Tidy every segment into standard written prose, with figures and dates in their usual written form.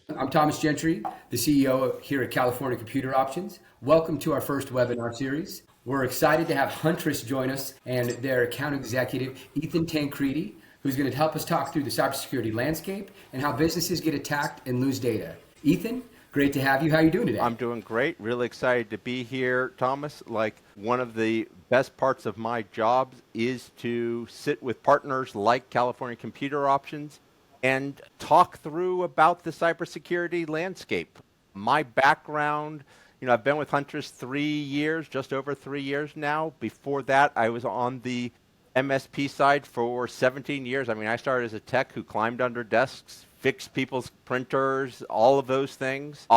I'm Thomas Gentry, the CEO here at California Computer Options. Welcome to our first webinar series. We're excited to have Huntress join us and their account executive, Ethan Tancredi, who's going to help us talk through the cybersecurity landscape and how businesses get attacked and lose data. Ethan, great to have you. How are you doing today? I'm doing great. Really excited to be here, Thomas. Like, one of the best parts of my job is to sit with partners like California Computer Options and talk through about the cybersecurity landscape. My background, I've been with Huntress 3 years, just over 3 years now. Before that, I was on the MSP side for 17 years. I mean, I started as a tech who climbed under desks, fixed people's printers, all of those things.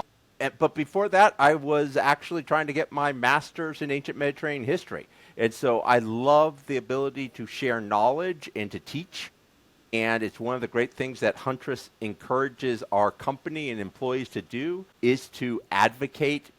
But before that, I was actually trying to get my master's in ancient Mediterranean history. And so I love the ability to share knowledge and to teach. And it's one of the great things that Huntress encourages our company and employees to do is to advocate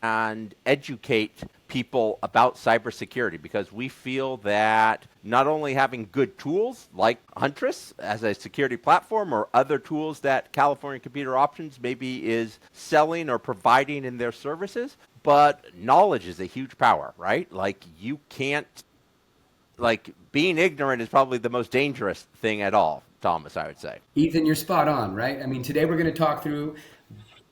and educate people about cybersecurity, because we feel that not only having good tools like Huntress as a security platform or other tools that California Computer Options maybe is selling or providing in their services, but knowledge is a huge power, right? Like, you can't, like, being ignorant is probably the most dangerous thing at all, Thomas, I would say. Ethan, you're spot on, right? I mean, today we're going to talk through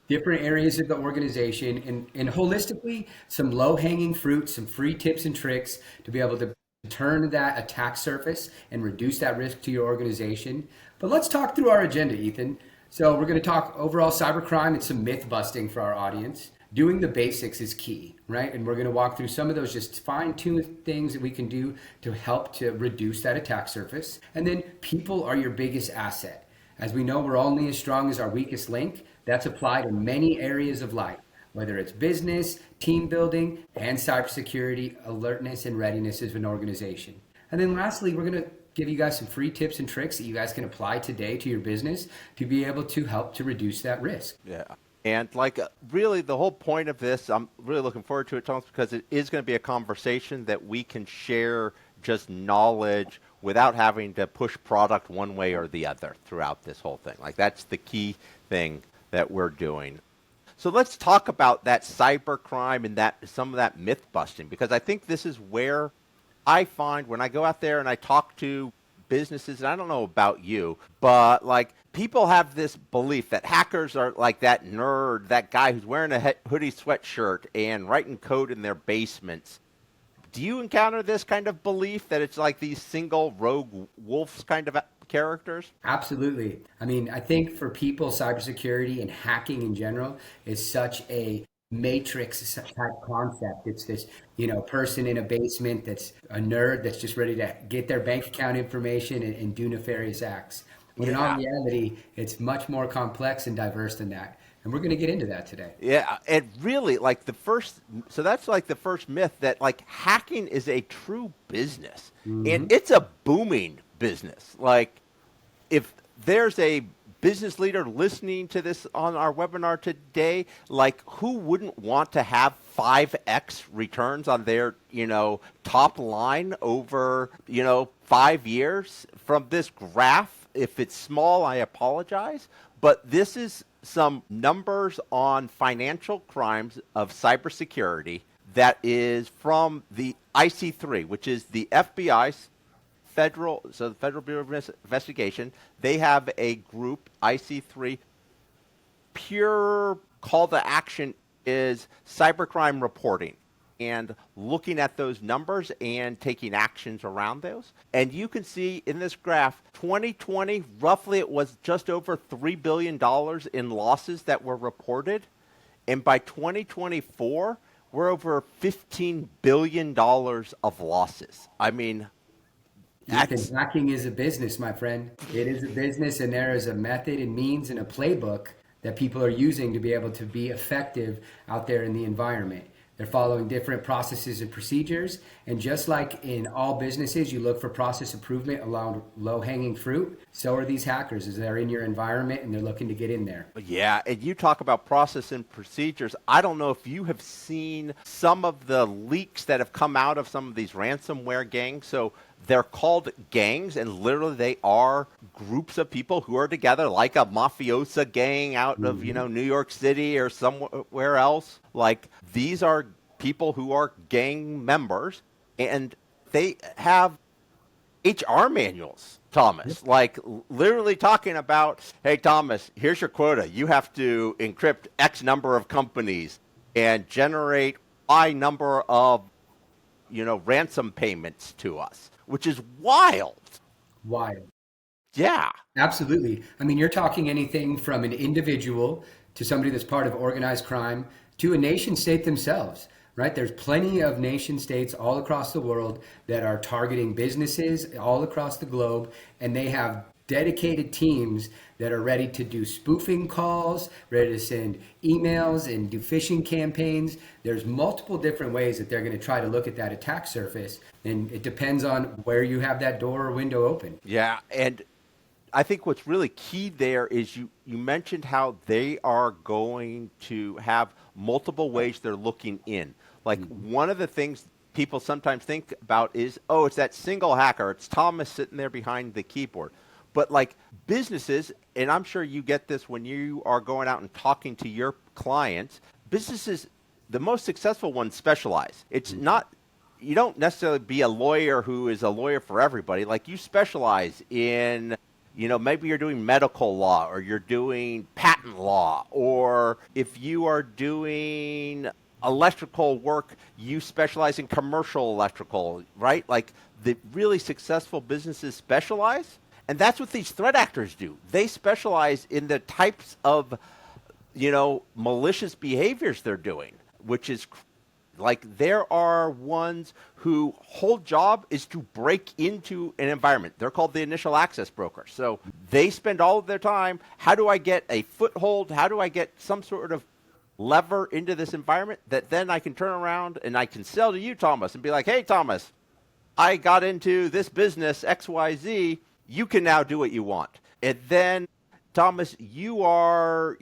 different areas of the organization and holistically some low-hanging fruit, some free tips and tricks to be able to turn that attack surface and reduce that risk to your organization. But let's talk through our agenda, Ethan. So we're going to talk overall cybercrime and some myth busting for our audience. Doing the basics is key, right? And we're going to walk through some of those just fine-tuned things that we can do to help to reduce that attack surface. And then people are your biggest asset. As we know, we're only as strong as our weakest link. That's applied in many areas of life, whether it's business, team building, and cybersecurity, alertness, and readiness of an organization. And then lastly, we're going to give you guys some free tips and tricks that you guys can apply today to your business to be able to help to reduce that risk. Yeah. And really the whole point of this, I'm really looking forward to it, Thomas, because it is going to be a conversation that we can share just knowledge without having to push product one way or the other throughout this whole thing. Like, that's the key thing that we're doing. So let's talk about that cybercrime and that some of that myth busting, because I think this is where I find when I go out there and I talk to businesses, and I don't know about you, but like, people have this belief that hackers are like that nerd, that guy who's wearing a hoodie sweatshirt and writing code in their basements. Do you encounter this kind of belief that it's like these single rogue wolves kind of characters? Absolutely. I mean, I think for people, cybersecurity and hacking in general is such a matrix type concept. It's this, person in a basement that's a nerd that's just ready to get their bank account information and do nefarious acts. When in all reality, it's much more complex and diverse than that. And we're going to get into that today. Yeah, it really, so that's like the first myth, that like hacking is a true business. Mm-hmm. And it's a booming business. Like, if there's a business leader listening to this on our webinar today, like, who wouldn't want to have 5x returns on their, top line over, 5 years from this graph? If it's small, I apologize. But this is some numbers on financial crimes of cybersecurity that is from the IC3, which is the FBI's the Federal Bureau of Investigation. They have a group, IC3. Pure call to action is cybercrime reporting and looking at those numbers and taking actions around those. And you can see in this graph, 2020, roughly it was just over $3 billion in losses that were reported. And by 2024, we're over $15 billion of losses. I mean, hacking is a business, my friend. It is a business, and there is a method and means and a playbook that people are using to be able to be effective out there in the environment. They're following different processes and procedures. And just like in all businesses, you look for process improvement along low-hanging fruit. So are these hackers, as they're in your environment and they're looking to get in there. Yeah, and you talk about process and procedures. I don't know if you have seen some of the leaks that have come out of some of these ransomware gangs. So they're called gangs, and literally they are groups of people who are together, like a mafiosa gang out of Mhm. New York City or somewhere else. Like these are people who are gang members, and they have HR manuals, Yep. Thomas, like literally talking about, hey, Thomas, here's your quota. You have to encrypt X number of companies and generate Y number of, ransom payments to us, which is wild. Wild. Yeah. Absolutely. I mean, you're talking anything from an individual to somebody that's part of organized crime to a nation state themselves, right? There's plenty of nation states all across the world that are targeting businesses all across the globe, and they have dedicated teams that are ready to do spoofing calls, ready to send emails and do phishing campaigns. There's multiple different ways that they're going to try to look at that attack surface, and it depends on where you have that door or window open. Yeah. And I think what's really key there is you mentioned how they are going to have multiple ways they're looking in. Like one of the things people sometimes think about is, oh, it's that single hacker. It's Thomas sitting there behind the keyboard. But like businesses, and I'm sure you get this when you are going out and talking to your clients, businesses, the most successful ones specialize. It's not, you don't necessarily be a lawyer who is a lawyer for everybody. Like you specialize in, maybe you're doing medical law or you're doing patent law, or if you are doing electrical work, you specialize in commercial electrical, right? Like the really successful businesses specialize. And that's what these threat actors do. They specialize in the types of, malicious behaviors they're doing, which is like there are ones whose whole job is to break into an environment. They're called the initial access broker. So they spend all of their time, how do I get a foothold? How do I get some sort of lever into this environment that then I can turn around and I can sell to you, Thomas, and be like, hey, Thomas, I got into this business XYZ. You can now do what you want. And then Thomas, you are,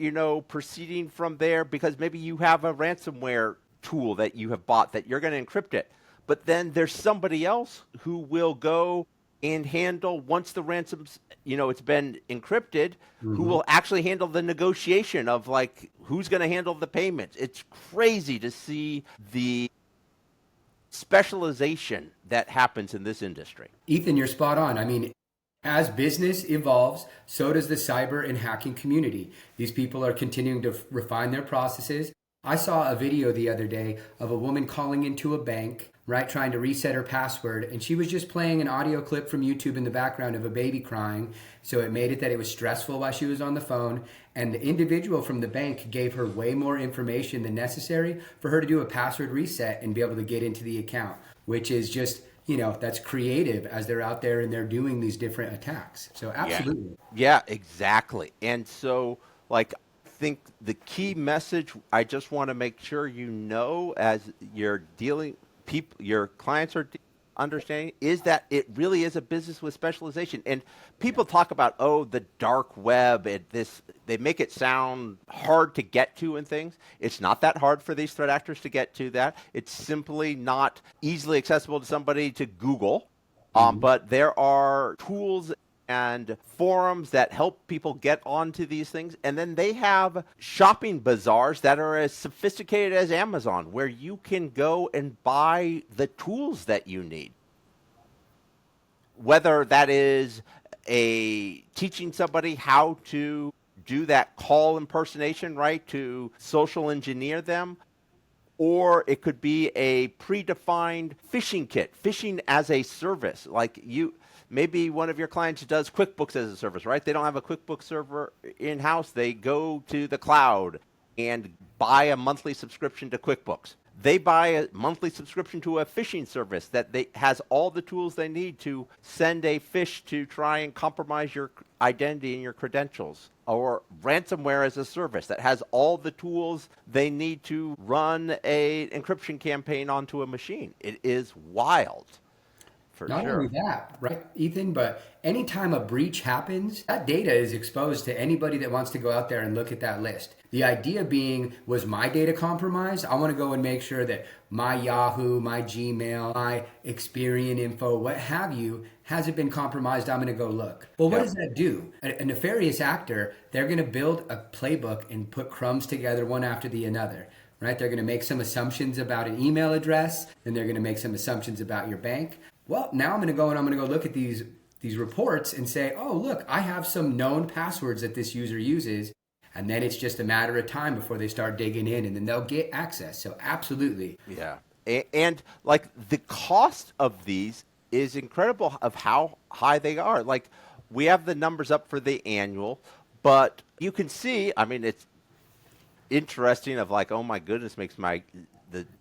proceeding from there because maybe you have a ransomware tool that you have bought that you're going to encrypt it. But then there's somebody else who will go and handle once the ransom's, it's been encrypted, who will actually handle the negotiation of like who's going to handle the payments. It's crazy to see the specialization that happens in this industry. Ethan, you're spot on. I mean, as business evolves, so does the cyber and hacking community. These people are continuing to refine their processes. I saw a video the other day of a woman calling into a bank, right, trying to reset her password, and she was just playing an audio clip from YouTube in the background of a baby crying. So it made it that it was stressful while she was on the phone, and the individual from the bank gave her way more information than necessary for her to do a password reset and be able to get into the account, which is just, that's creative as they're out there and they're doing these different attacks. So Yeah. absolutely. Yeah, exactly. And so, like, I think the key message I just want to make sure as you're dealing, your clients are understanding, is that it really is a business with specialization. And people talk about, oh, the dark web and this, they make it sound hard to get to and things. It's not that hard for these threat actors to get to that. It's simply not easily accessible to somebody to Google. But there are tools and forums that help people get onto these things. And then they have shopping bazaars that are as sophisticated as Amazon, where you can go and buy the tools that you need. Whether that is teaching somebody how to do that call impersonation, right, to social engineer them, or it could be a predefined phishing kit, phishing as a service. Like maybe one of your clients does QuickBooks as a service, right? They don't have a QuickBooks server in-house. They go to the cloud and buy a monthly subscription to QuickBooks. They buy a monthly subscription to a phishing service that has all the tools they need to send a phish to try and compromise your identity and your credentials. Or ransomware as a service that has all the tools they need to run a encryption campaign onto a machine. It is wild. for Not sure. only that, right, Ethan, but anytime a breach happens, that data is exposed to anybody that wants to go out there and look at that list. The idea being, was my data compromised? I want to go and make sure that my Yahoo, my Gmail, my Experian info, what have you, hasn't been compromised. I'm going to go look. Well, what Yep. does that do? A nefarious actor, they're going to build a playbook and put crumbs together one after the another. Right? They're going to make some assumptions about an email address, then they're going to make some assumptions about your bank. Well, now I'm going to go and I'm going to go look at these reports and say, oh, look, I have some known passwords that this user uses. And then it's just a matter of time before they start digging in and then they'll get access. So absolutely. Yeah. And like the cost of these is incredible of how high they are. Like we have the numbers up for the annual, but you can see, I mean, it's interesting of like, oh my goodness, makes the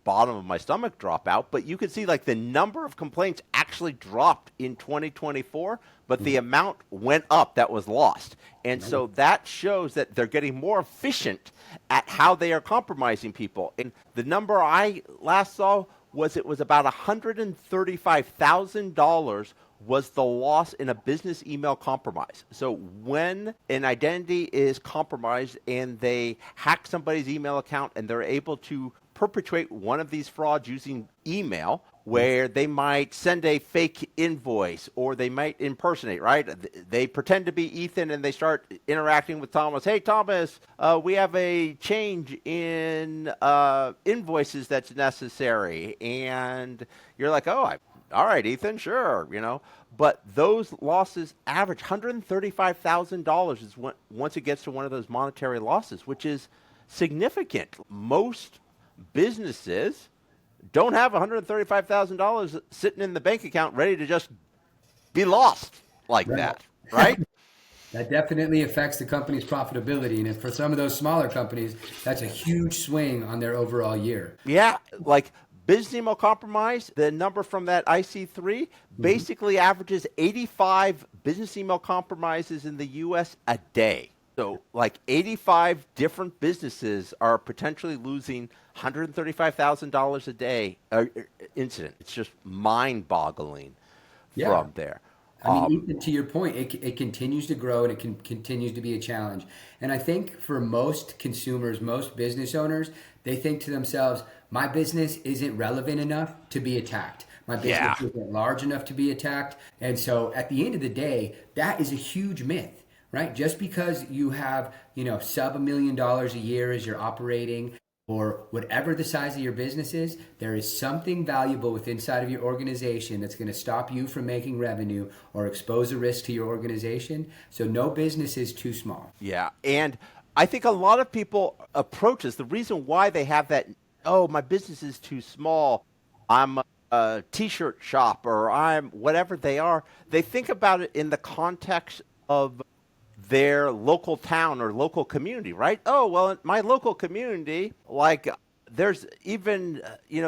bottom of my stomach drop out. But you can see like the number of complaints actually dropped in 2024, but the amount went up that was lost. And so that shows that they're getting more efficient at how they are compromising people. And the number I last saw was it was about $135,000 was the loss in a business email compromise. So when an identity is compromised and they hack somebody's email account and they're able to perpetrate one of these frauds using email, where they might send a fake invoice or they might impersonate, right? They pretend to be Ethan and they start interacting with Thomas. Hey, Thomas, we have a change in invoices that's necessary. And you're like, oh, all right, Ethan, sure, you know. But those losses average $135,000 is once it gets to one of those monetary losses, which is significant. Most businesses don't have $135,000 sitting in the bank account ready to just be lost like that, right? That definitely affects the company's profitability. And for some of those smaller companies, that's a huge swing on their overall year. Yeah, like business email compromise, the number from that IC3 basically averages 85 business email compromises in the U.S. a day. So like 85 different businesses are potentially losing $135,000 a day incident. It's just mind-boggling from there. I mean, Ethan, to your point, it continues to grow and it continues to be a challenge. And I think for most consumers, most business owners, they think to themselves, my business isn't relevant enough to be attacked. My business isn't large enough to be attacked. And so at the end of the day, that is a huge myth, right? Just because you have, sub $1 million a year as you're operating, or whatever the size of your business is, there is something valuable within inside of your organization that's going to stop you from making revenue or expose a risk to your organization. So no business is too small. Yeah. And I think a lot of people approach this. The reason why they have that, oh, my business is too small, I'm a t-shirt shop, or I'm whatever they are, they think about it in the context of their local town or local community, right? Oh, well, in my local community, like there's even,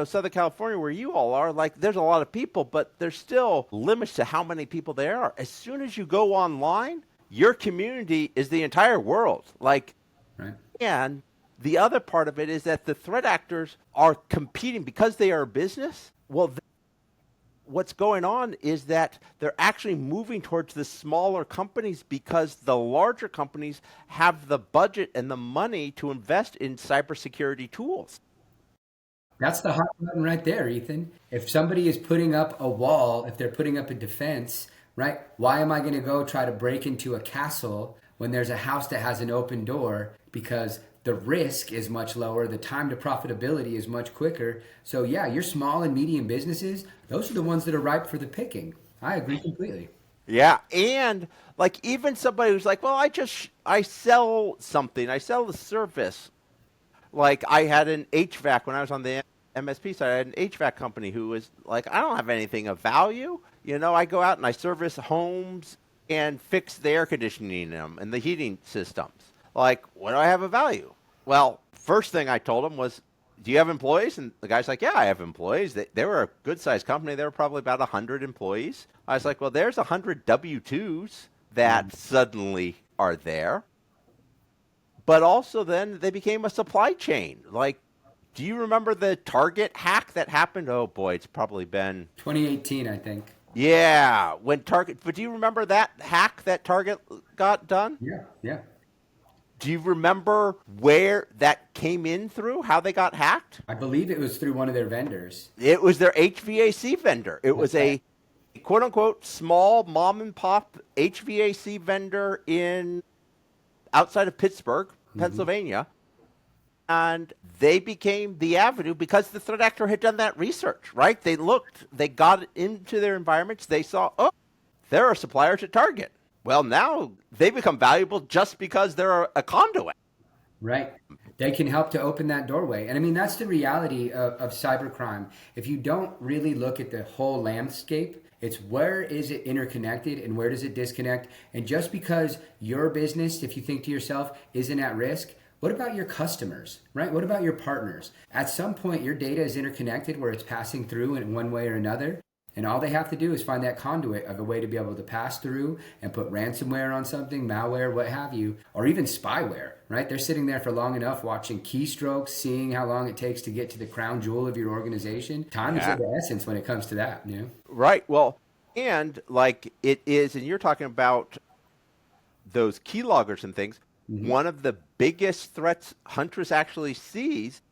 Southern California where you all are, like there's a lot of people, but there's still limits to how many people there are. As soon as you go online, your community is the entire world. Like, right. And the other part of it is that the threat actors are competing because they are a business. Well, what's going on is that they're actually moving towards the smaller companies because the larger companies have the budget and the money to invest in cybersecurity tools. That's the hot button right there, Ethan. If somebody is putting up a wall, if they're putting up a defense, right? Why am I going to go try to break into a castle when there's a house that has an open door? Because the risk is much lower, the time to profitability is much quicker. So yeah, your small and medium businesses, those are the ones that are ripe for the picking. I agree completely. Yeah, and like even somebody who's like, well, I sell something, I sell the service. Like I had an HVAC when I was on the MSP side, I had an HVAC company who was like, I don't have anything of value. I go out and I service homes and fix the air conditioning in them and the heating systems. Like, what do I have of value? Well, first thing I told him was, do you have employees? And the guy's like, yeah, I have employees. They were a good-sized company. They were probably about 100 employees. I was like, well, there's 100 W-2s that suddenly are there. But also then they became a supply chain. Like, do you remember the Target hack that happened? Oh, boy, it's probably been 2018, I think. Yeah, when Target, but do you remember that hack that Target got done? Yeah, yeah. Do you remember where that came in through? How they got hacked? I believe it was through one of their vendors. It was their HVAC vendor. It That's was right. a quote unquote small mom and pop HVAC vendor in outside of Pittsburgh, Hmm. Pennsylvania. And they became the avenue because the threat actor had done that research, right? They looked, they got into their environments, they saw, oh, there are suppliers at Target. Well, now they become valuable just because they're a conduit. Right. They can help to open that doorway. And I mean, that's the reality of cybercrime. If you don't really look at the whole landscape, it's where is it interconnected and where does it disconnect? And just because your business, if you think to yourself, isn't at risk, what about your customers, right? What about your partners? At some point, your data is interconnected where it's passing through in one way or another. And all they have to do is find that conduit of a way to be able to pass through and put ransomware on something, malware, what have you, or even spyware, right? They're sitting there for long enough watching keystrokes, seeing how long it takes to get to the crown jewel of your organization. Time is Yeah. of the essence when it comes to that, you know? Right. Well, and like it is, and you're talking about those keyloggers and things. Hmm. One of the biggest threats Huntress actually sees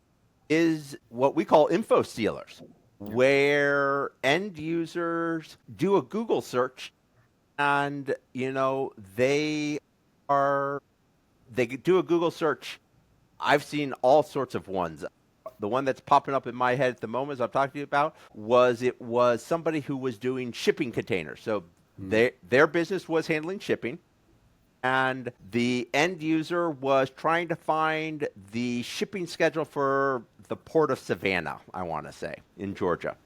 is what we call info stealers, where end users do a Google search and are they do a Google search. I've seen all sorts of ones. The one that's popping up in my head at the moment, as I'm talking to you about, was somebody who was doing shipping containers. So their business was handling shipping, and the end user was trying to find the shipping schedule for the port of Savannah, I want to say, in Georgia.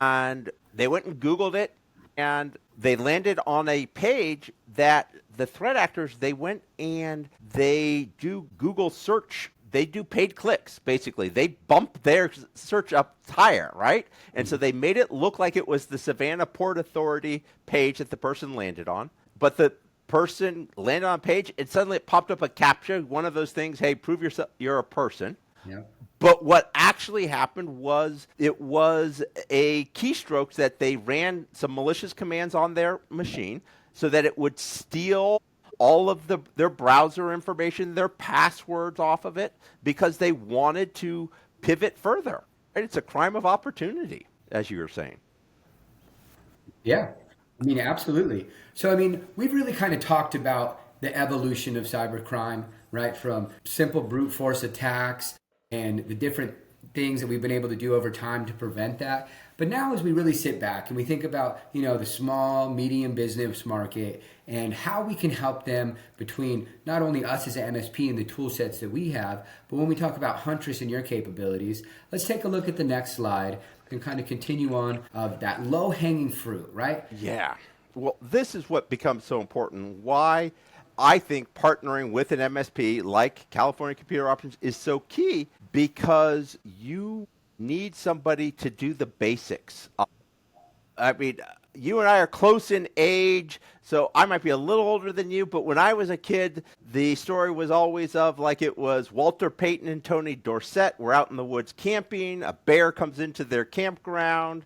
And they went and Googled it, and they landed on a page that the threat actors, they went and they do Google search. They do paid clicks, basically. They bump their search up higher, right? And so they made it look like it was the Savannah Port Authority page that the person landed on. But the person landed on a page, and suddenly it popped up a captcha, one of those things, hey, prove yourself you're a person. Yeah. But what actually happened was it was a keystroke that they ran some malicious commands on their machine so that it would steal all of their browser information, their passwords off of it because they wanted to pivot further. Right? It's a crime of opportunity, as you were saying. Yeah, I mean, absolutely. So, I mean, we've really kind of talked about the evolution of cybercrime, right? From simple brute force attacks and the different things that we've been able to do over time to prevent that. But now, as we really sit back and we think about, the small, medium business market and how we can help them between not only us as an MSP and the tool sets that we have, but when we talk about Huntress and your capabilities, let's take a look at the next slide and kind of continue on of that low hanging fruit, right? Yeah. Well, this is what becomes so important. Why I think partnering with an MSP like California Computer Options is so key because you need somebody to do the basics. I mean, you and I are close in age, so I might be a little older than you, but when I was a kid, the story was always of like it was Walter Payton and Tony Dorsett were out in the woods camping, a bear comes into their campground,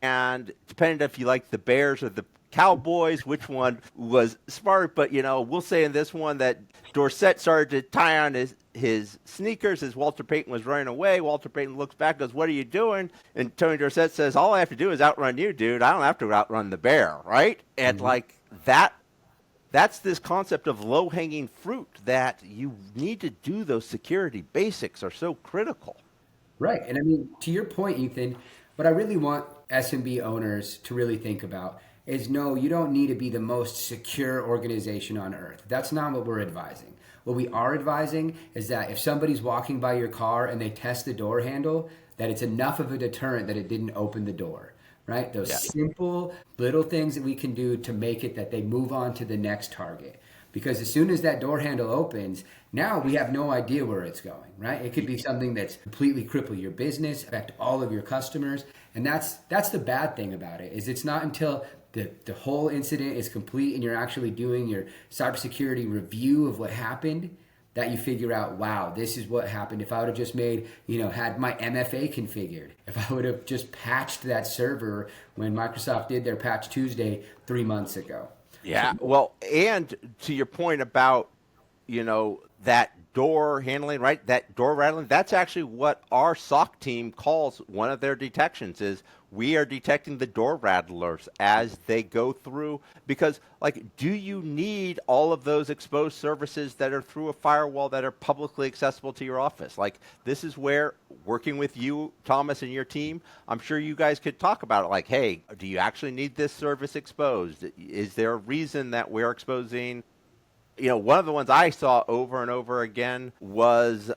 and depending if you like the Bears or the Cowboys, which one was smart, but we'll say in this one that Dorsett started to tie on his sneakers as Walter Payton was running away. Walter Payton looks back, goes, "What are you doing?" And Tony Dorsett says, "All I have to do is outrun you, dude. I don't have to outrun the bear," right? And Mhm. like that's this concept of low-hanging fruit that you need to do. Those security basics are so critical. Right. And I mean, to your point, Ethan, what I really want SMB owners to really think about is no, you don't need to be the most secure organization on earth. That's not what we're advising. What we are advising is that if somebody's walking by your car and they test the door handle, that it's enough of a deterrent that it didn't open the door, right? Those Yeah. simple little things that we can do to make it that they move on to the next target. Because as soon as that door handle opens, now we have no idea where it's going, right? It could be something that's completely cripple your business, affect all of your customers. And that's the bad thing about it, is it's not until the whole incident is complete and you're actually doing your cybersecurity review of what happened that you figure out, wow, this is what happened if I would have just made, had my MFA configured, if I would have just patched that server when Microsoft did their Patch Tuesday 3 months ago. Yeah, well, and to your point about, that door handling, right? That door rattling, that's actually what our SOC team calls one of their detections is we are detecting the door rattlers as they go through because do you need all of those exposed services that are through a firewall that are publicly accessible to your office? This is where working with you, Thomas, and your team, I'm sure you guys could talk about it hey, do you actually need this service exposed? Is there a reason that we're exposing? One of the ones I saw over and over again was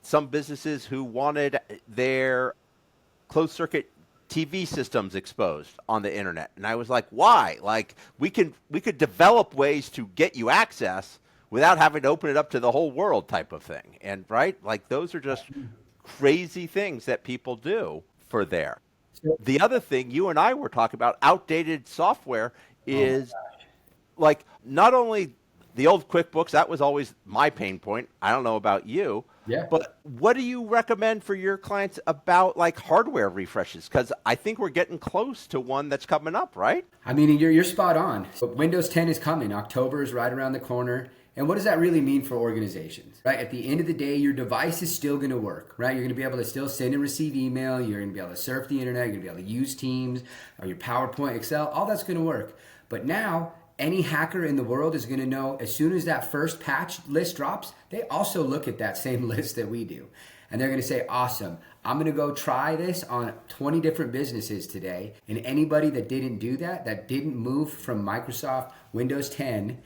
some businesses who wanted their closed circuit TV systems exposed on the internet. And I was like, why? We could develop ways to get you access without having to open it up to the whole world type of thing. And right? Those are just crazy things that people do for there. The other thing you and I were talking about, outdated software, is not only the old QuickBooks, that was always my pain point. I don't know about you. Yeah. But what do you recommend for your clients about hardware refreshes? Because I think we're getting close to one that's coming up, right? I mean, you're spot on. Windows 10 is coming. October is right around the corner. And what does that really mean for organizations, right? At the end of the day, your device is still going to work, right? You're going to be able to still send and receive email. You're going to be able to surf the internet. You're going to be able to use Teams or your PowerPoint, Excel. All that's going to work. But now, any hacker in the world is going to know as soon as that first patch list drops, they also look at that same list that we do. And they're going to say, awesome, I'm going to go try this on 20 different businesses today. And anybody that didn't do that, that didn't move from Microsoft Windows 10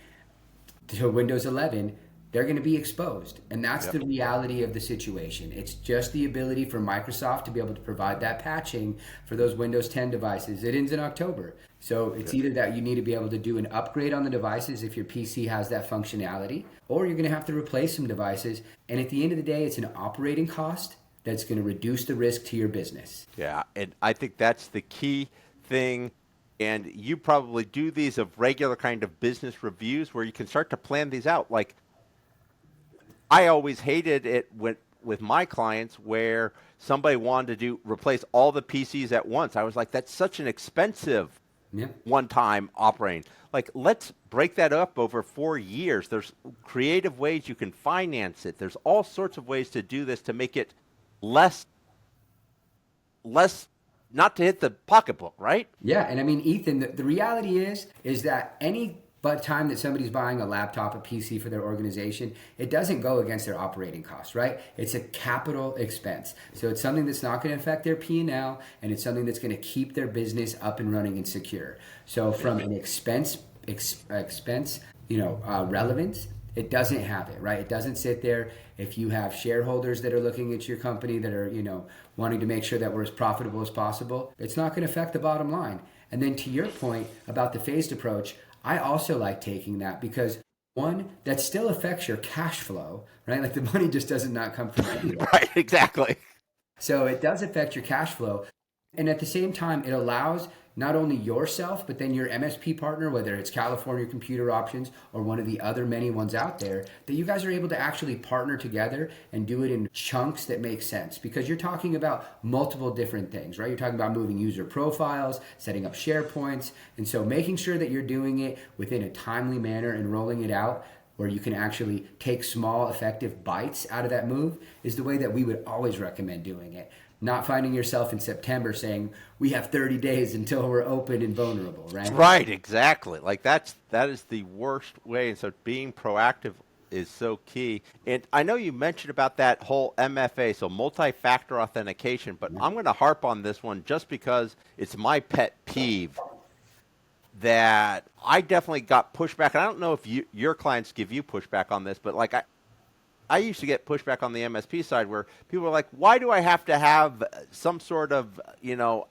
to Windows 11, they're going to be exposed. And that's the reality of the situation. It's just the ability for Microsoft to be able to provide that patching for those Windows 10 devices. It ends in October. So it's either that you need to be able to do an upgrade on the devices if your PC has that functionality, or you're going to have to replace some devices. And at the end of the day, it's an operating cost that's going to reduce the risk to your business. Yeah, and I think that's the key thing. And you probably do these of regular kind of business reviews where you can start to plan these out. I always hated it with my clients where somebody wanted to replace all the PCs at once. I was like, that's such an expensive one-time operating. Let's break that up over 4 years. There's creative ways you can finance it. There's all sorts of ways to do this to make it less not to hit the pocketbook, right? Yeah, and I mean, Ethan, the reality is that any time that somebody's buying a laptop, a PC for their organization, it doesn't go against their operating costs, right? It's a capital expense. So it's something that's not going to affect their P&L, and it's something that's going to keep their business up and running and secure. So from an expense relevance, it doesn't have it, right? It doesn't sit there. If you have shareholders that are looking at your company that are, wanting to make sure that we're as profitable as possible, it's not going to affect the bottom line. And then to your point about the phased approach, I also like taking that because one, that still affects your cash flow, right? The money just does not come from anywhere. Right, exactly. So it does affect your cash flow. And at the same time, it allows not only yourself, but then your MSP partner, whether it's California Computer Options or one of the other many ones out there, that you guys are able to actually partner together and do it in chunks that make sense. Because you're talking about multiple different things, right? You're talking about moving user profiles, setting up SharePoints. And so making sure that you're doing it within a timely manner and rolling it out where you can actually take small, effective bites out of that move is the way that we would always recommend doing it. Not finding yourself in September saying, we have 30 days until we're open and vulnerable, right? Right, exactly. That is the worst way. And so being proactive is so key. And I know you mentioned about that whole MFA, so multi-factor authentication, but I'm going to harp on this one just because it's my pet peeve that I definitely got pushback. And I don't know if your clients give you pushback on this, but I used to get pushback on the MSP side where people were like, why do I have to have some sort of,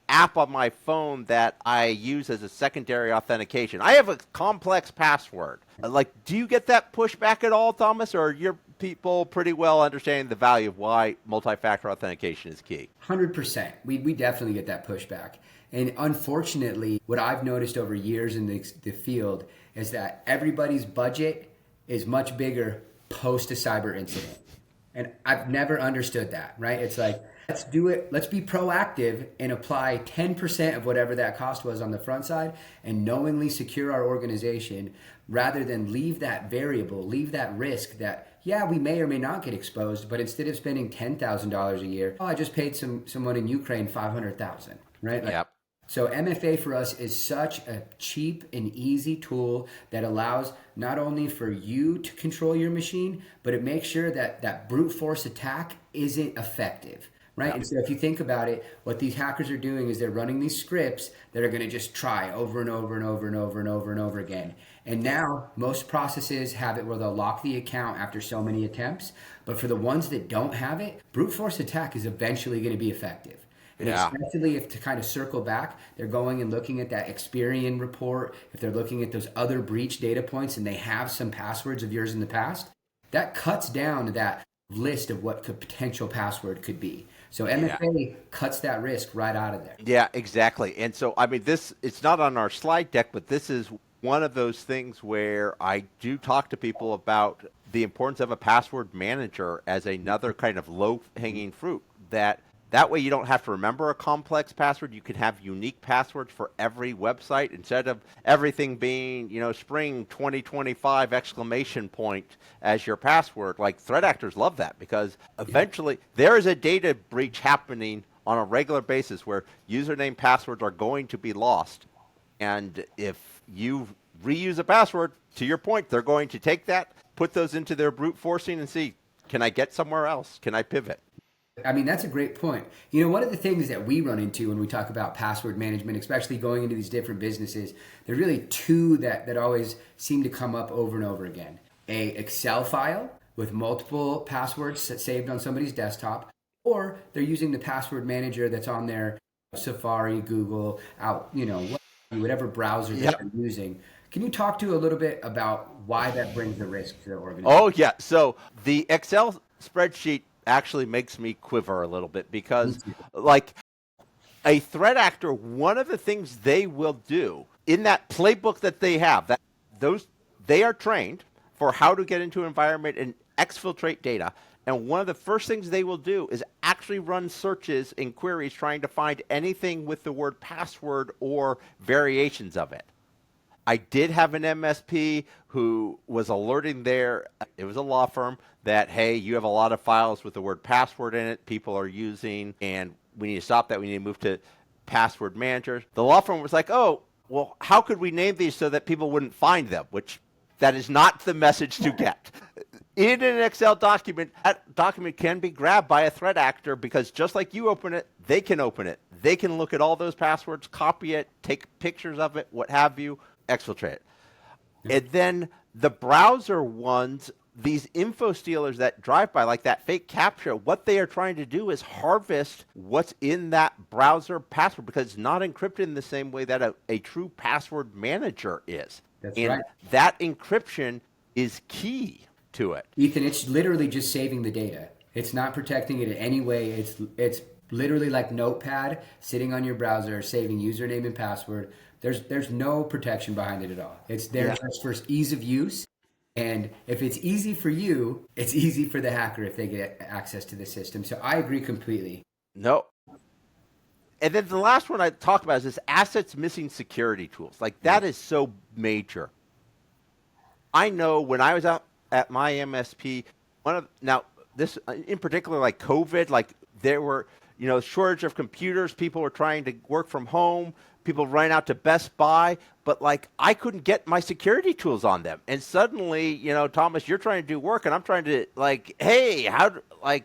app on my phone that I use as a secondary authentication? I have a complex password. Do you get that pushback at all, Thomas, or are your people pretty well understanding the value of why multi-factor authentication is key? 100%. We definitely get that pushback. And unfortunately, what I've noticed over years in the field is that everybody's budget is much bigger post a cyber incident. And I've never understood that, right? It's like, let's do it. Let's be proactive and apply 10% of whatever that cost was on the front side and knowingly secure our organization rather than leave that variable, leave that risk that, yeah, we may or may not get exposed, but instead of spending $10,000 a year, oh, I just paid someone in Ukraine $500,000, right? Like, Yep. so MFA for us is such a cheap and easy tool that allows not only for you to control your machine, but it makes sure that that brute force attack isn't effective, right? Yep. And so if you think about it, what these hackers are doing is they're running these scripts that are going to just try over and over and over and over and over and over again. And now most processes have it where they'll lock the account after so many attempts. But for the ones that don't have it, brute force attack is eventually going to be effective. And Yeah. especially if, to kind of circle back, they're going and looking at that Experian report, if they're looking at those other breach data points and they have some passwords of yours in the past, that cuts down that list of what could potential password could be. So MFA cuts that risk right out of there. Yeah, exactly. And so, I mean, it's not on our slide deck, but this is one of those things where I do talk to people about the importance of a password manager as another kind of low-hanging fruit. That way you don't have to remember a complex password. You can have unique passwords for every website instead of everything being, spring 2025 exclamation point as your password. Like threat actors love that because eventually there is a data breach happening on a regular basis where username passwords are going to be lost. And if you reuse a password, to your point, they're going to take that, put those into their brute forcing and see, can I get somewhere else? Can I pivot? I mean, that's a great point. One of the things that we run into when we talk about password management, especially going into these different businesses, there's really two that always seem to come up over and over again. A Excel file with multiple passwords saved on somebody's desktop, or they're using the password manager that's on their Safari, Google, whatever browser that they're using. Can you talk to a little bit about why that brings the risk to the organization? Oh, yeah. So the Excel spreadsheet actually makes me quiver a little bit because like a threat actor, one of the things they will do in that playbook that they have, they are trained for how to get into an environment and exfiltrate data. And one of the first things they will do is actually run searches and queries trying to find anything with the word password or variations of it. I did have an MSP who was alerting it was a law firm, that, hey, you have a lot of files with the word password in it people are using, and we need to stop that. We need to move to password managers. The law firm was like, oh, well, how could we name these so that people wouldn't find them? Which that is not the message to get. In an Excel document, that document can be grabbed by a threat actor because just like you open it, they can open it. They can look at all those passwords, copy it, take pictures of it, what have you, exfiltrate it. And then the browser ones, these info stealers that drive by, like that fake CAPTCHA, what they are trying to do is harvest what's in that browser password because it's not encrypted in the same way that a true password manager is. That's and right. that encryption is key to it. Ethan, it's literally just saving the data. It's not protecting it in any way. It's literally like Notepad sitting on your browser, saving username and password. There's no protection behind it at all. It's there just for ease of use. And if it's easy for you, it's easy for the hacker if they get access to the system. So I agree completely. No. And then the last one I talked about is this assets missing security tools. Like that is so major. I know when I was out at my MSP, this in particular, like COVID, like there were, shortage of computers. People were trying to work from home. People ran out to Best Buy, but like I couldn't get my security tools on them. And suddenly, Thomas, you're trying to do work and I'm trying to hey,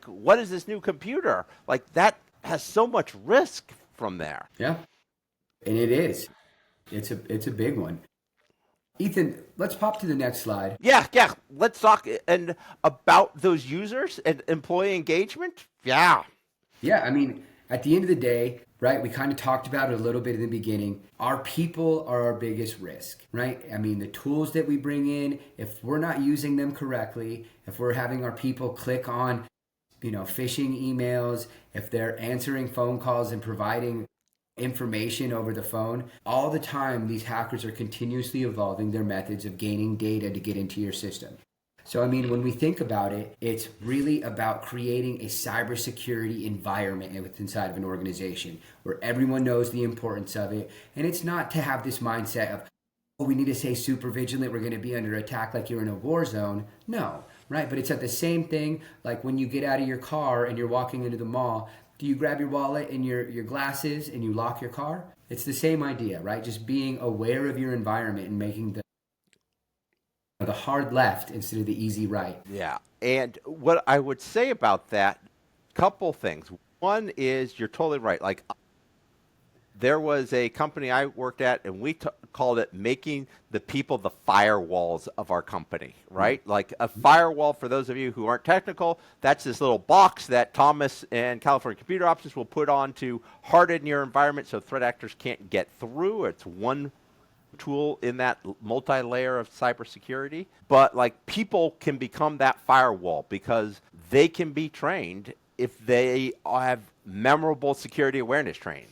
what is this new computer? Like that has so much risk from there. Yeah. And it is. It's a big one. Ethan, let's pop to the next slide. Yeah. Let's talk about those users and employee engagement. Yeah. Yeah, I mean, at the end of the day, right, we kind of talked about it a little bit in the beginning. Our people are our biggest risk, right? I mean, the tools that we bring in, if we're not using them correctly, if we're having our people click on, phishing emails, if they're answering phone calls and providing information over the phone, all the time these hackers are continuously evolving their methods of gaining data to get into your system. So, I mean, when we think about it, it's really about creating a cybersecurity environment inside of an organization where everyone knows the importance of it. And it's not to have this mindset of, oh, we need to stay super vigilant. We're going to be under attack like you're in a war zone. No, right? But it's at the same thing like when you get out of your car and you're walking into the mall. Do you grab your wallet and your glasses and you lock your car? It's the same idea, right? Just being aware of your environment and making the hard left instead of the easy right. Yeah. And what I would say about that, couple things. One is you're totally right. Like there was a company I worked at, and we called it making the people the firewalls of our company, right? Like a firewall, for those of you who aren't technical, that's this little box that Thomas and California Computer Options will put on to harden your environment so threat actors can't get through. It's one tool in that multi-layer of cybersecurity. But like people can become that firewall because they can be trained if they have memorable security awareness training.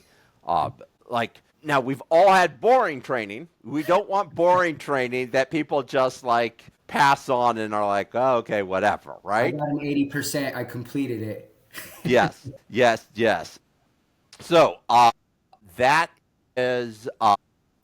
Like now we've all had boring training. We don't want boring training that people just like pass on and are like, oh, okay, whatever, right? I got an 80%. I completed it. Yes, yes, yes. So that is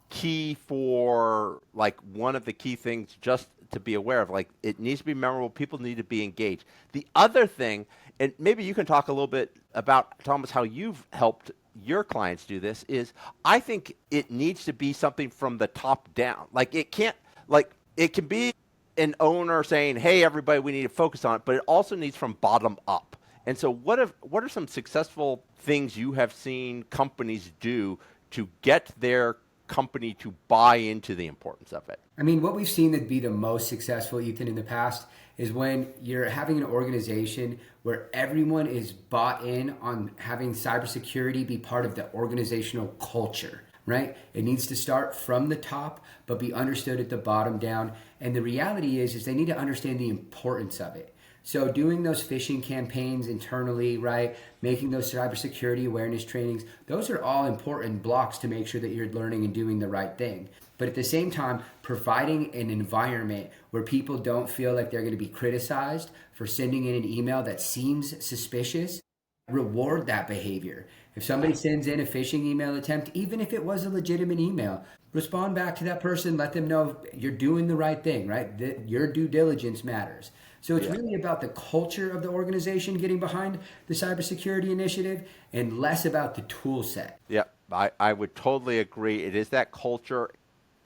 key for like one of the key things just to be aware of. Like it needs to be memorable. People need to be engaged. The other thing, and maybe you can talk a little bit about, Thomas, how you've helped your clients do this, is I think it needs to be something from the top down. Like it can't, like it can be an owner saying, hey, everybody, we need to focus on it, but it also needs from bottom up. And so what are some successful things you have seen companies do to get their company to buy into the importance of it? I mean, what we've seen that be the most successful, Ethan, in the past is when you're having an organization where everyone is bought in on having cybersecurity be part of the organizational culture, right? It needs to start from the top, but be understood at the bottom down. And the reality is they need to understand the importance of it. So doing those phishing campaigns internally, right? Making those cybersecurity awareness trainings, those are all important blocks to make sure that you're learning and doing the right thing. But at the same time, providing an environment where people don't feel like they're going to be criticized for sending in an email that seems suspicious, reward that behavior. If somebody sends in a phishing email attempt, even if it was a legitimate email, respond back to that person, let them know you're doing the right thing, right? That your due diligence matters. So it's really about the culture of the organization getting behind the cybersecurity initiative and less about the tool set. Yeah, I would totally agree. It is that culture.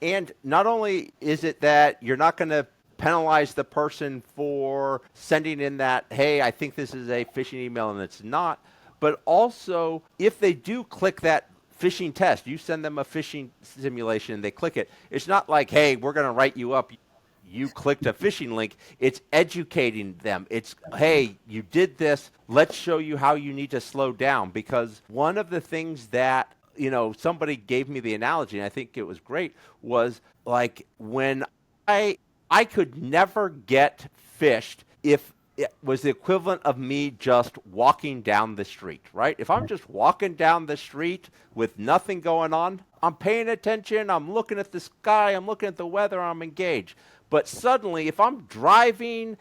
And not only is it that you're not going to penalize the person for sending in that, hey, I think this is a phishing email and it's not, but also if they do click that phishing test, you send them a phishing simulation and they click it, it's not like, hey, we're going to write you up. You clicked a phishing link. It's educating them. It's, hey, you did this. Let's show you how you need to slow down. Because one of the things that, somebody gave me the analogy, and I think it was great, was like when I could never get phished if it was the equivalent of me just walking down the street, right? If I'm just walking down the street with nothing going on, I'm paying attention, I'm looking at the sky, I'm looking at the weather, I'm engaged. But suddenly, if I'm driving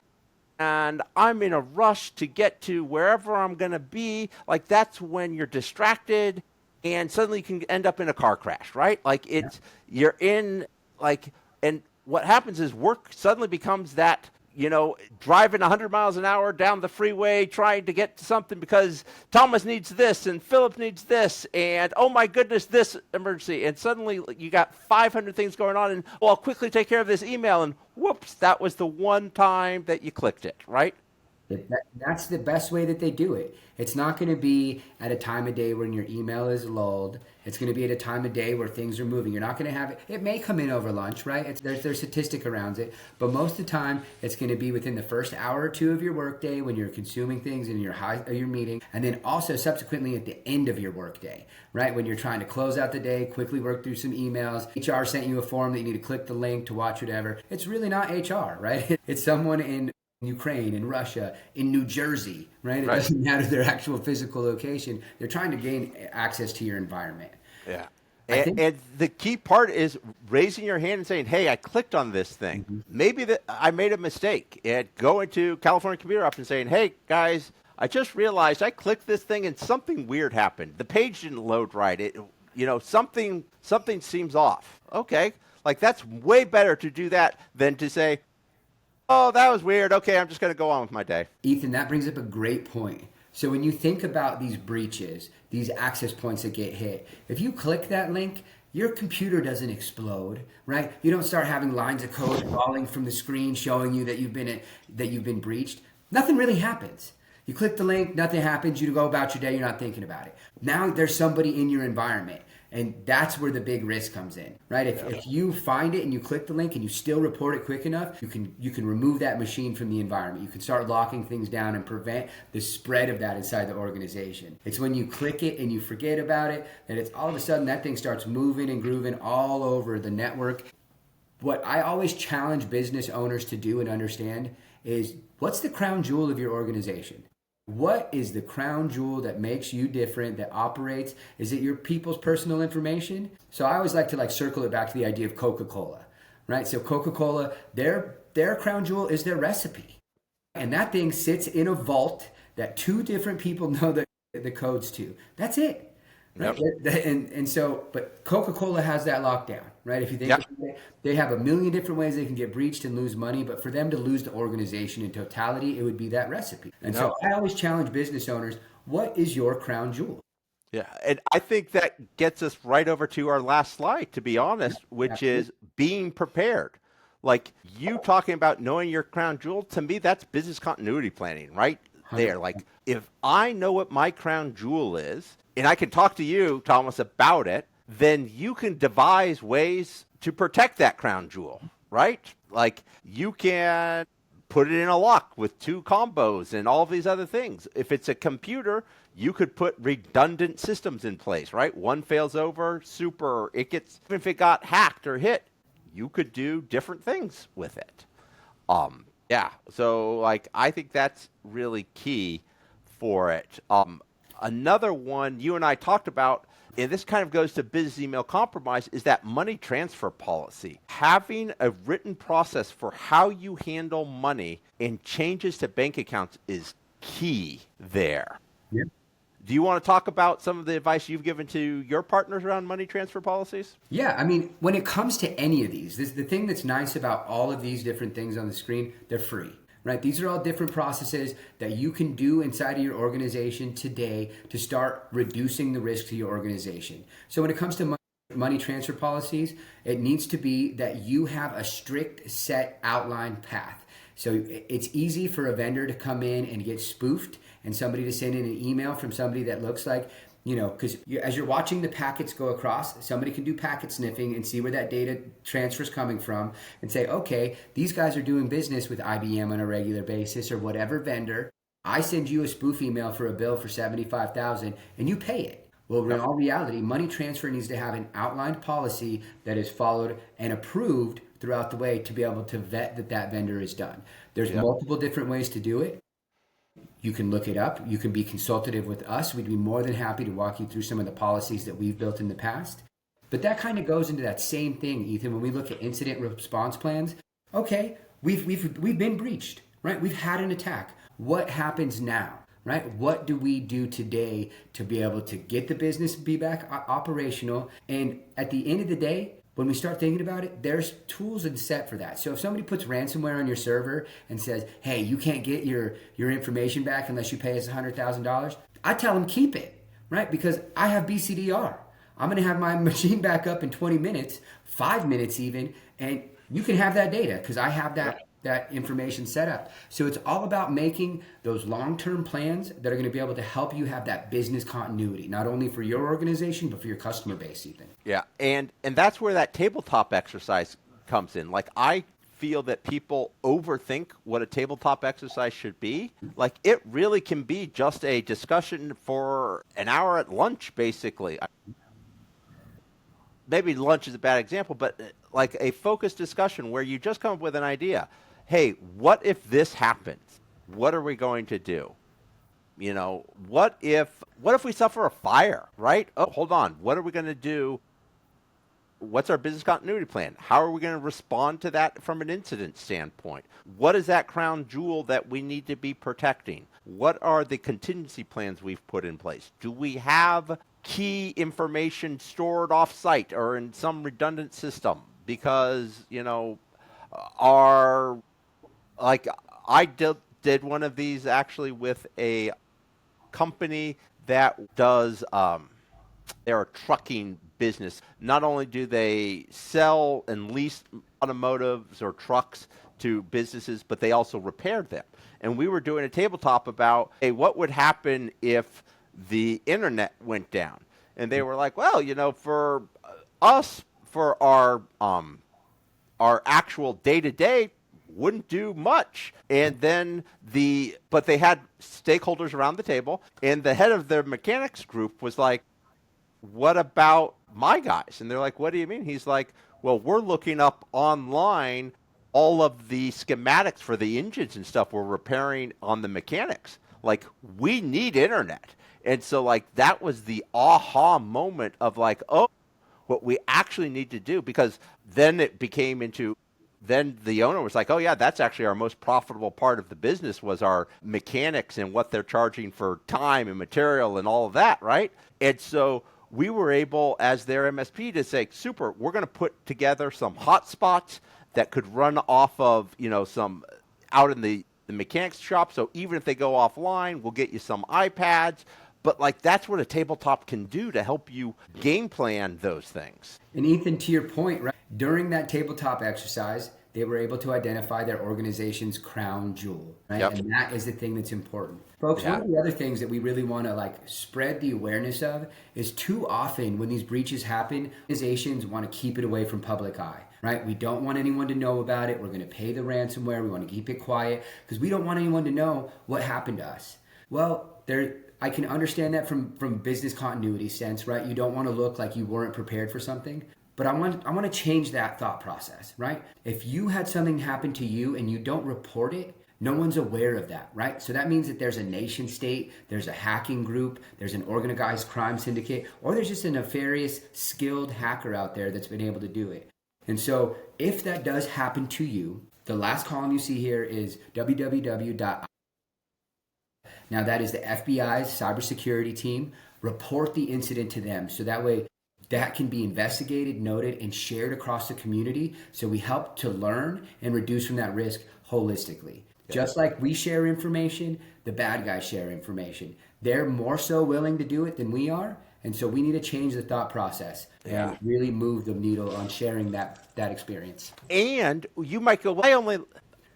and I'm in a rush to get to wherever I'm going to be, like that's when you're distracted and suddenly you can end up in a car crash, right? Like you're in like, and what happens is work suddenly becomes that, driving 100 miles an hour down the freeway, trying to get to something because Thomas needs this and Philip needs this and, oh my goodness, this emergency. And suddenly you got 500 things going on and, I'll quickly take care of this email. And whoops, that was the one time that you clicked it, right? That's the best way that they do it. It's not going to be at a time of day when your email is lulled. It's going to be at a time of day where things are moving. You're not going to have it. It may come in over lunch, right? There's statistic around it, but most of the time it's going to be within the first hour or two of your workday when you're consuming things in your meeting, and then also subsequently at the end of your workday, right? When you're trying to close out the day, quickly work through some emails. HR sent you a form that you need to click the link to watch whatever. It's really not HR, right? It's someone in Ukraine, in Russia, in New Jersey, right? It doesn't matter their actual physical location. They're trying to gain access to your environment. Yeah. I think. And the key part is raising your hand and saying, "Hey, I clicked on this thing. Mhm. Maybe that I made a mistake." And going to California Computer Options and saying, "Hey, guys, I just realized I clicked this thing and something weird happened. The page didn't load right. Something seems off." Okay, like that's way better to do that than to say, "Oh, that was weird. Okay, I'm just going to go on with my day." Ethan, that brings up a great point. So when you think about these breaches, these access points that get hit, if you click that link, your computer doesn't explode, right? You don't start having lines of code falling from the screen showing you that you've been breached. Nothing really happens. You click the link, nothing happens. You go about your day, you're not thinking about it. Now there's somebody in your environment. And that's where the big risk comes in, right? If you find it and you click the link and you still report it quick enough, you can remove that machine from the environment. You can start locking things down and prevent the spread of that inside the organization. It's when you click it and you forget about it that it's all of a sudden that thing starts moving and grooving all over the network. What I always challenge business owners to do and understand is, what's the crown jewel of your organization? What is the crown jewel that makes you different, that operates? Is it your people's personal information? So I always like to circle it back to the idea of Coca-Cola, right? So Coca-Cola, their crown jewel is their recipe. And that thing sits in a vault that two different people know the codes to. That's it. Right? Yep. But Coca-Cola has that locked down, right? If you think Yep. about it, they have a million different ways they can get breached and lose money, but for them to lose the organization in totality, it would be that recipe. And so I always challenge business owners, what is your crown jewel? Yeah, and I think that gets us right over to our last slide, to be honest, which is being prepared. Like you talking about knowing your crown jewel, to me, that's business continuity planning, right? There. Like if I know what my crown jewel is, and I can talk to you, Thomas, about it, then you can devise ways to protect that crown jewel, right? Like you can put it in a lock with two combos and all of these other things. If it's a computer, you could put redundant systems in place, right? One fails over, super, even if it got hacked or hit, you could do different things with it. Yeah, so I think that's really key for it. Another one you and I talked about, and this kind of goes to business email compromise, is that money transfer policy. Having a written process for how you handle money and changes to bank accounts is key there. Yeah. Do you want to talk about some of the advice you've given to your partners around money transfer policies? Yeah, I mean, when it comes to any of these, the thing that's nice about all of these different things on the screen, they're free, right? These are all different processes that you can do inside of your organization today to start reducing the risk to your organization. So when it comes to money transfer policies, it needs to be that you have a strict set outlined path. So it's easy for a vendor to come in and get spoofed and somebody to send in an email from somebody that looks like, because as you're watching the packets go across, somebody can do packet sniffing and see where that data transfer is coming from and say, okay, these guys are doing business with IBM on a regular basis or whatever vendor. I send you a spoof email for a bill for $75,000 and you pay it. Well, in all reality, money transfer needs to have an outlined policy that is followed and approved throughout the way to be able to vet that vendor is done. There's multiple different ways to do it. You can look it up. You can be consultative with us. We'd be more than happy to walk you through some of the policies that we've built in the past. But that kind of goes into that same thing, Ethan, when we look at incident response plans. Okay, we've been breached, right? We've had an attack. What happens now? Right? What do we do today to be able to get the business be back operational? And at the end of the day, when we start thinking about it, there's tools and set for that. So if somebody puts ransomware on your server and says, hey, you can't get your information back unless you pay us $100,000, I tell them keep it, right? Because I have BCDR. I'm going to have my machine back up in 20 minutes, 5 minutes even, and you can have that data because I have that information set up. So it's all about making those long-term plans that are going to be able to help you have that business continuity, not only for your organization, but for your customer base even. Yeah, and that's where that tabletop exercise comes in. Like I feel that people overthink what a tabletop exercise should be. Like it really can be just a discussion for an hour at lunch, basically. Maybe lunch is a bad example, but like a focused discussion where you just come up with an idea. Hey, what if this happens? What are we going to do? What if we suffer a fire, right? Oh, hold on. What are we going to do what's our business continuity plan? How are we going to respond to that from an incident standpoint? What is that crown jewel that we need to be protecting? What are the contingency plans we've put in place? Do we have key information stored off-site or in some redundant system? Because, our like I did one of these actually with a company that does they're a trucking business. Not only do they sell and lease automotives or trucks to businesses, but they also repaired them. And we were doing a tabletop about, hey, what would happen if the internet went down? And they were like, well, for us, for our actual day-to-day, wouldn't do much. And then but they had stakeholders around the table, and the head of their mechanics group was like, what about my guys? And they're like, what do you mean? He's like, well, we're looking up online all of the schematics for the engines and stuff we're repairing on the mechanics. Like, we need internet. And so, like, that was the aha moment of like, oh, what we actually need to do, because then it became into, then the owner was like, oh yeah, that's actually our most profitable part of the business, was our mechanics and what they're charging for time and material and all of that, right? And so we were able, as their MSP, to say, super, we're going to put together some hotspots that could run off of, some out in the mechanics shop. So even if they go offline, we'll get you some iPads. But like, that's what a tabletop can do to help you game plan those things. And Ethan, to your point, right? During that tabletop exercise, they were able to identify their organization's crown jewel, right? Yep. And that is the thing that's important. Folks, one of the other things that we really want to spread the awareness of is, too often when these breaches happen, organizations want to keep it away from public eye, right? We don't want anyone to know about it. We're going to pay the ransomware. We want to keep it quiet because we don't want anyone to know what happened to us. Well, I can understand that from business continuity sense, right? You don't want to look like you weren't prepared for something. But I want to change that thought process, right? If you had something happen to you and you don't report it, no one's aware of that, right? So that means that there's a nation state, there's a hacking group, there's an organized crime syndicate, or there's just a nefarious, skilled hacker out there that's been able to do it. And so if that does happen to you, the last column you see here is www. Now that is the FBI's cybersecurity team. Report the incident to them, so that way that can be investigated, noted, and shared across the community. So we help to learn and reduce from that risk holistically. Yeah. Just like we share information, the bad guys share information. They're more so willing to do it than we are. And so we need to change the thought process and really move the needle on sharing that experience. And you might go,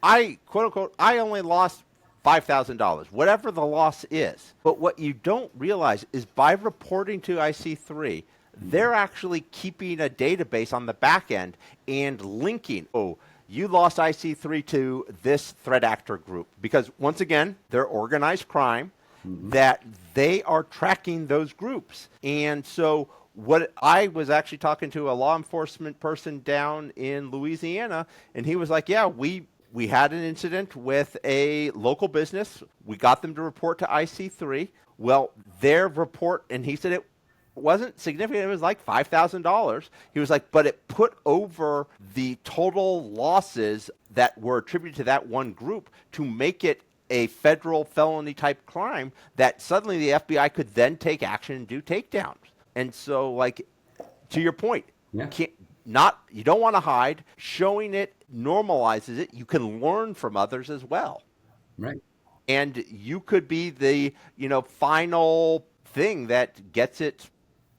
I quote unquote, I only lost $5,000, whatever the loss is. But what you don't realize is, by reporting to IC3, they're actually keeping a database on the back end and linking, oh, you lost IC3 to this threat actor group. Because once again, they're organized crime, that they are tracking those groups. And so what I was actually talking to a law enforcement person down in Louisiana, and he was like, yeah, we had an incident with a local business. We got them to report to IC3. Well, their report, and he said it wasn't significant. It was like $5,000. He was like, but it put over the total losses that were attributed to that one group to make it a federal felony type crime that suddenly the FBI could then take action and do takedowns. And so, like, to your point, you don't want to hide. Showing it normalizes it. You can learn from others as well. Right. And you could be the, final thing that gets it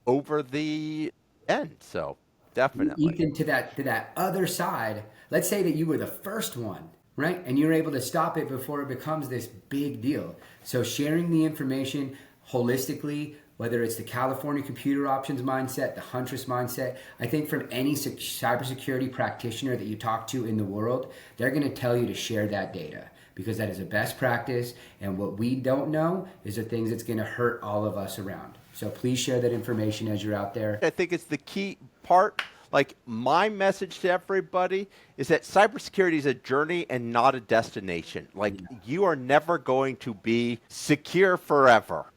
over the end. So definitely. Ethan, to that other side, let's say that you were the first one, right? And you're able to stop it before it becomes this big deal. So sharing the information holistically, whether it's the California Computer Options mindset, the Huntress mindset, I think from any cybersecurity practitioner that you talk to in the world, they're going to tell you to share that data, because that is a best practice. And what we don't know is the things that's going to hurt all of us around. So please share that information as you're out there. I think it's the key part. Like, my message to everybody is that cybersecurity is a journey and not a destination. Like, you are never going to be secure forever.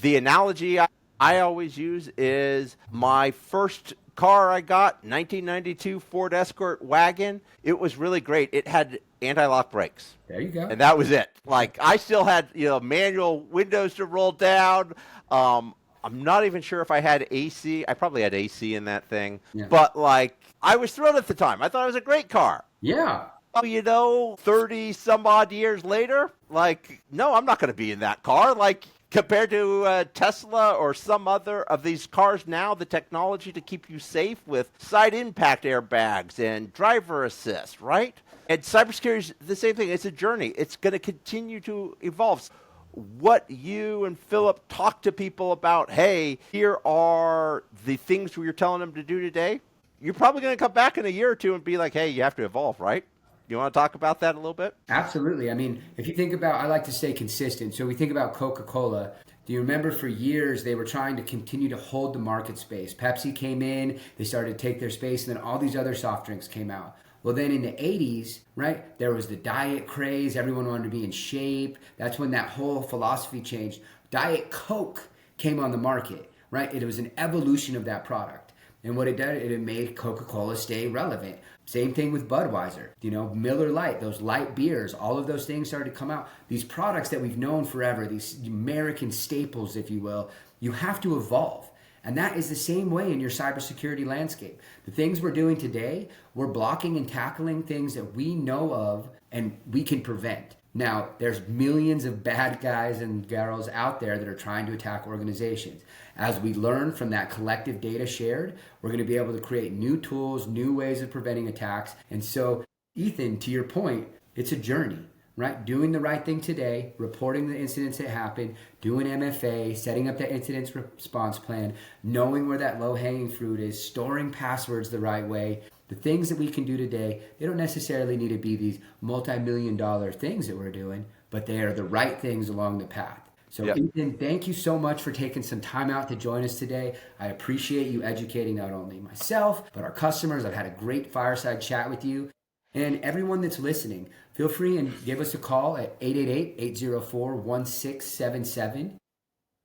The analogy I always use is, my first car I got, 1992 Ford Escort wagon. It was really great. It had anti-lock brakes. There you go. And that was it. Like I still had, manual windows to roll down. I'm not even sure if I had AC. I probably had AC in that thing. Yeah. But like I was thrilled at the time. I thought it was a great car. Yeah. Oh, 30 some odd years later, like, no, I'm not going to be in that car. Like, compared to Tesla or some other of these cars now, the technology to keep you safe with side impact airbags and driver assist, right? And cybersecurity is the same thing. It's a journey. It's going to continue to evolve. What you and Philip talk to people about, hey, here are the things we're telling them to do today. You're probably going to come back in a year or two and be like, hey, you have to evolve, right? You want to talk about that a little bit? Absolutely. I mean, if you think about, I like to stay consistent. So we think about Coca-Cola. Do you remember for years they were trying to continue to hold the market space? Pepsi came in, they started to take their space, and then all these other soft drinks came out. Well, then in the 80s, right, there was the diet craze. Everyone wanted to be in shape. That's when that whole philosophy changed. Diet Coke came on the market, right? It was an evolution of that product. And what it did, it made Coca-Cola stay relevant. Same thing with Budweiser, Miller Lite, those light beers, all of those things started to come out. These products that we've known forever, these American staples, if you will, you have to evolve. And that is the same way in your cybersecurity landscape. The things we're doing today, we're blocking and tackling things that we know of and we can prevent. Now, there's millions of bad guys and girls out there that are trying to attack organizations. As we learn from that collective data shared, we're going to be able to create new tools, new ways of preventing attacks. And so, Ethan, to your point, it's a journey, right? Doing the right thing today, reporting the incidents that happen, doing MFA, setting up that incident response plan, knowing where that low-hanging fruit is, storing passwords the right way. The things that we can do today, they don't necessarily need to be these multi-million-dollar things that we're doing, but they are the right things along the path. So yep. Ethan, thank you so much for taking some time out to join us today. I appreciate you educating not only myself, but our customers. I've had a great fireside chat with you. And everyone that's listening, feel free and give us a call at 888-804-1677.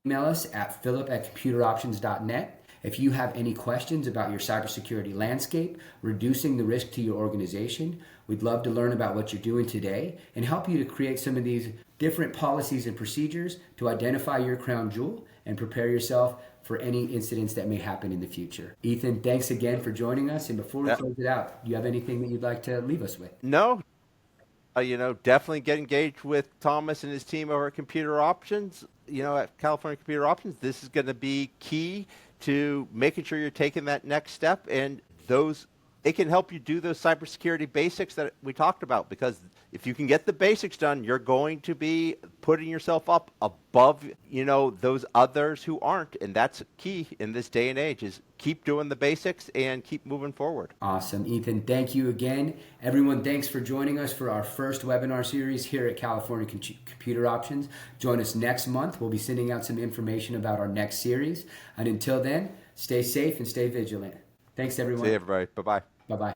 Email us at philip@computeroptions.net. If you have any questions about your cybersecurity landscape, reducing the risk to your organization, we'd love to learn about what you're doing today and help you to create some of these different policies and procedures to identify your crown jewel and prepare yourself for any incidents that may happen in the future. Ethan, thanks again for joining us. And before we close it out, do you have anything that you'd like to leave us with? No. Definitely get engaged with Thomas and his team over at Computer Options. At California Computer Options, this is going to be key to making sure you're taking that next step, and it can help you do those cybersecurity basics that we talked about, because if you can get the basics done, you're going to be putting yourself up above, those others who aren't. And that's key in this day and age, is keep doing the basics and keep moving forward. Awesome. Ethan, thank you again. Everyone, thanks for joining us for our first webinar series here at California Computer Options. Join us next month. We'll be sending out some information about our next series. And until then, stay safe and stay vigilant. Thanks, everyone. See you, everybody. Bye-bye. Bye-bye.